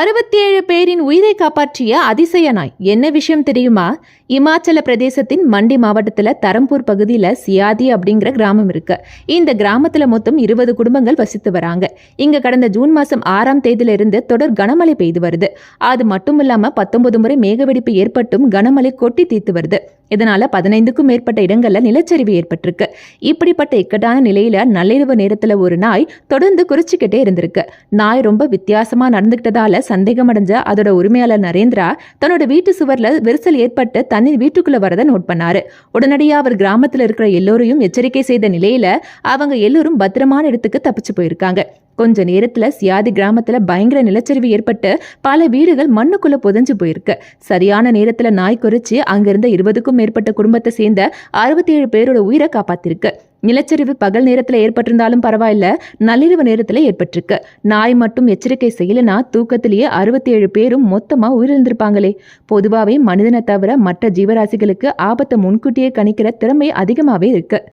67 பேரின் உயிரை காப்பாற்றிய அதிசய நாய். என்ன விஷயம் தெரியுமா? இமாச்சல பிரதேசத்தின் மண்டி மாவட்டத்தில் தரம்பூர் பகுதியில் சியாதி அப்படிங்கிற கிராமம் இருக்கு. இந்த கிராமத்தில் மொத்தம் 20 குடும்பங்கள் வசித்து வராங்க. இங்க கடந்த ஜூன் மாதம் 6ஆம் தேதியிலிருந்து தொடர் கனமழை பெய்து வருது. அது மட்டும் இல்லாம 19 முறை மேகவெடிப்பு ஏற்பட்டும் கனமழை கொட்டி தீர்த்து வருது. இதனால 15க்கும் மேற்பட்ட இடங்கள்ல நிலச்சரிவு ஏற்பட்டிருக்கு. இப்படிப்பட்ட இக்கட்டான நிலையில நள்ளிரவு நேரத்துல ஒரு நாய் தொடர்ந்து குறிச்சுக்கிட்டே இருந்திருக்கு. நாய் ரொம்ப வித்தியாசமா நடந்துகிட்டதால சந்தேகம் அடைஞ்ச அதோட உரிமையாளர் நரேந்திரா தன்னோட வீட்டு சுவர்ல விரிசல் ஏற்பட்டு தண்ணீர் வீட்டுக்குள்ள வரதை நோட் பண்ணாரு. உடனடியா அவர் கிராமத்துல இருக்கிற எல்லோரையும் எச்சரிக்கை செய்த நிலையில அவங்க எல்லோரும் பத்திரமான இடத்துக்கு தப்பிச்சு போயிருக்காங்க. கொஞ்ச நேரத்துல சியாதி கிராமத்துல பயங்கர நிலச்சரிவு ஏற்பட்டு பல வீடுகள் மண்ணுக்குள்ள புதைஞ்சு போயிருக்கு. சரியான நேரத்துல நாய் குறிச்சு அங்கிருந்த 20க்கும் மேற்பட்ட குடும்பத்தை சேர்ந்த 67 பேரோட உயிரை காப்பாத்திருக்கு. நிலச்சரிவு பகல் நேரத்துல ஏற்பட்டிருந்தாலும் பரவாயில்ல, நள்ளிரவு நேரத்துல ஏற்பட்டிருக்கு. நாய் மட்டும் எச்சரிக்கை செய்யலனா தூக்கத்திலேயே 67 பேரும் மொத்தமா உயிரிழந்திருப்பாங்களே. பொதுவாவே மனிதனை தவிர மற்ற ஜீவராசிகளுக்கு ஆபத்தை முன்கூட்டியே கணிக்கிற திறமை அதிகமாவே இருக்கு.